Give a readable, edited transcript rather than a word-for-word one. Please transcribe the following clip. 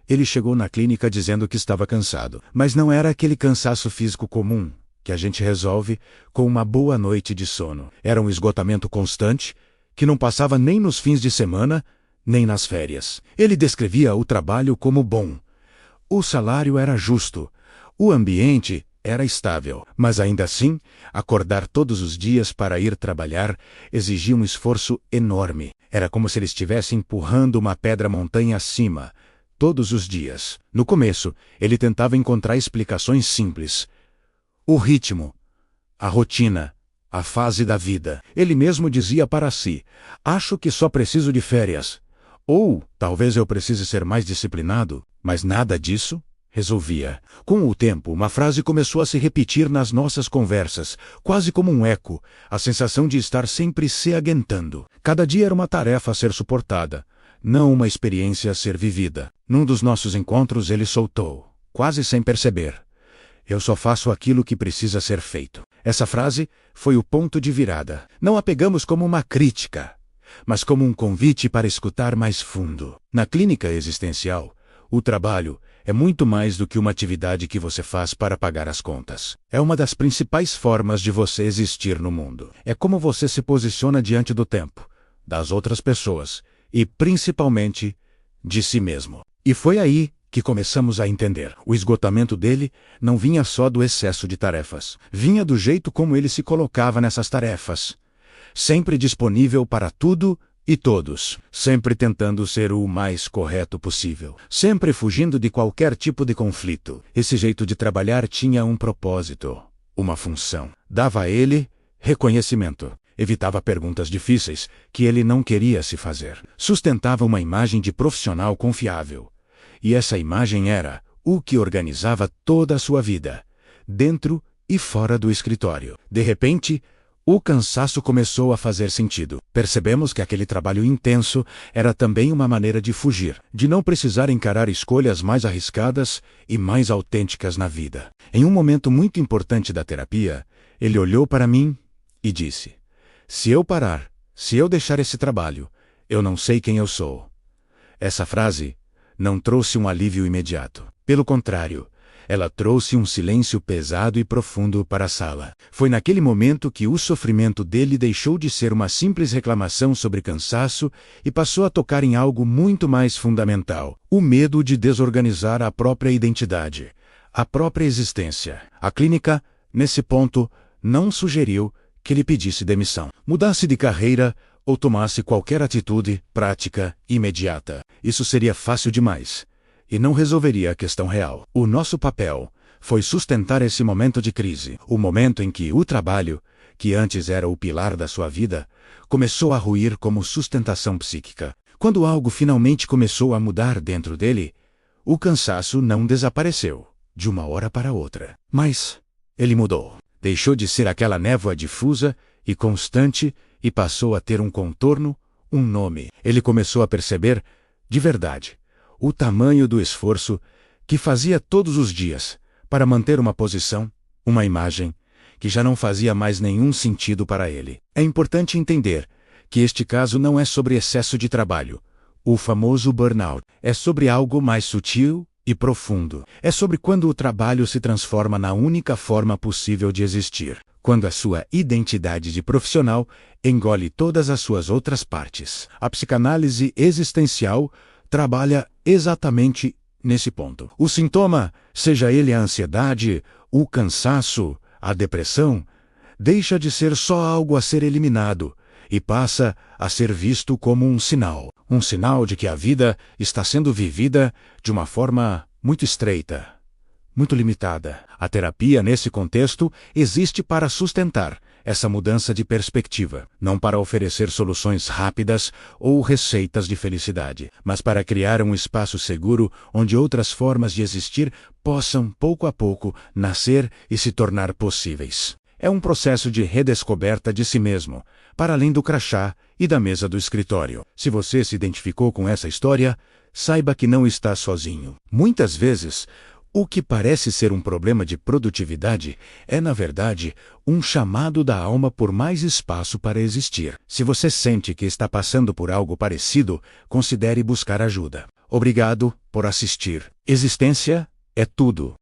Ele chegou na clínica dizendo que estava cansado, mas não era aquele cansaço físico comum que a gente resolve com uma boa noite de sono. Era um esgotamento constante que não passava nem nos fins de semana, nem nas férias. Ele descrevia o trabalho como bom. O salário era justo. O ambiente era estável. Mas ainda assim, acordar todos os dias para ir trabalhar exigia um esforço enorme. Era como se ele estivesse empurrando uma pedra-montanha acima, todos os dias. No começo, ele tentava encontrar explicações simples. O ritmo, a rotina, a fase da vida. Ele mesmo dizia para si: acho que só preciso de férias. Ou, talvez eu precise ser mais disciplinado. Mas nada disso resolvia. Com o tempo, uma frase começou a se repetir nas nossas conversas, quase como um eco, a sensação de estar sempre se aguentando. Cada dia era uma tarefa a ser suportada, não uma experiência a ser vivida. Num dos nossos encontros, ele soltou, quase sem perceber: eu só faço aquilo que precisa ser feito. Essa frase foi o ponto de virada. Não a pegamos como uma crítica, mas como um convite para escutar mais fundo. Na clínica existencial, o trabalho é muito mais do que uma atividade que você faz para pagar as contas. É uma das principais formas de você existir no mundo. É como você se posiciona diante do tempo, das outras pessoas e, principalmente, de si mesmo. E foi aí que começamos a entender. O esgotamento dele não vinha só do excesso de tarefas. Vinha do jeito como ele se colocava nessas tarefas. Sempre disponível para tudo e todos. Sempre tentando ser o mais correto possível. Sempre fugindo de qualquer tipo de conflito. Esse jeito de trabalhar tinha um propósito, uma função. Dava a ele reconhecimento. Evitava perguntas difíceis que ele não queria se fazer. Sustentava uma imagem de profissional confiável. E essa imagem era o que organizava toda a sua vida, dentro e fora do escritório. De repente, o cansaço começou a fazer sentido. Percebemos que aquele trabalho intenso era também uma maneira de fugir, de não precisar encarar escolhas mais arriscadas e mais autênticas na vida. Em um momento muito importante da terapia, ele olhou para mim e disse: se eu parar, se eu deixar esse trabalho, eu não sei quem eu sou. Essa frase não trouxe um alívio imediato. Pelo contrário, ela trouxe um silêncio pesado e profundo para a sala. Foi naquele momento que o sofrimento dele deixou de ser uma simples reclamação sobre cansaço e passou a tocar em algo muito mais fundamental: o medo de desorganizar a própria identidade, a própria existência. A clínica, nesse ponto, não sugeriu que ele pedisse demissão, mudasse de carreira ou tomasse qualquer atitude prática imediata. Isso seria fácil demais e não resolveria a questão real. O nosso papel foi sustentar esse momento de crise, o momento em que o trabalho, que antes era o pilar da sua vida, começou a ruir como sustentação psíquica. Quando algo finalmente começou a mudar dentro dele, o cansaço não desapareceu de uma hora para outra. Mas ele mudou. Deixou de ser aquela névoa difusa e constante e passou a ter um contorno, um nome. Ele começou a perceber, de verdade, o tamanho do esforço que fazia todos os dias para manter uma posição, uma imagem, que já não fazia mais nenhum sentido para ele. É importante entender que este caso não é sobre excesso de trabalho, o famoso burnout. É sobre algo mais sutil e profundo. É sobre quando o trabalho se transforma na única forma possível de existir. Quando a sua identidade de profissional engole todas as suas outras partes. A psicanálise existencial trabalha exatamente nesse ponto. O sintoma, seja ele a ansiedade, o cansaço, a depressão, deixa de ser só algo a ser eliminado e passa a ser visto como um sinal de que a vida está sendo vivida de uma forma muito estreita, muito limitada. A terapia, nesse contexto, existe para sustentar essa mudança de perspectiva, não para oferecer soluções rápidas ou receitas de felicidade, mas para criar um espaço seguro onde outras formas de existir possam, pouco a pouco, nascer e se tornar possíveis. É um processo de redescoberta de si mesmo, para além do crachá e da mesa do escritório. Se você se identificou com essa história, saiba que não está sozinho. Muitas vezes, o que parece ser um problema de produtividade é, na verdade, um chamado da alma por mais espaço para existir. Se você sente que está passando por algo parecido, considere buscar ajuda. Obrigado por assistir. Existência é tudo.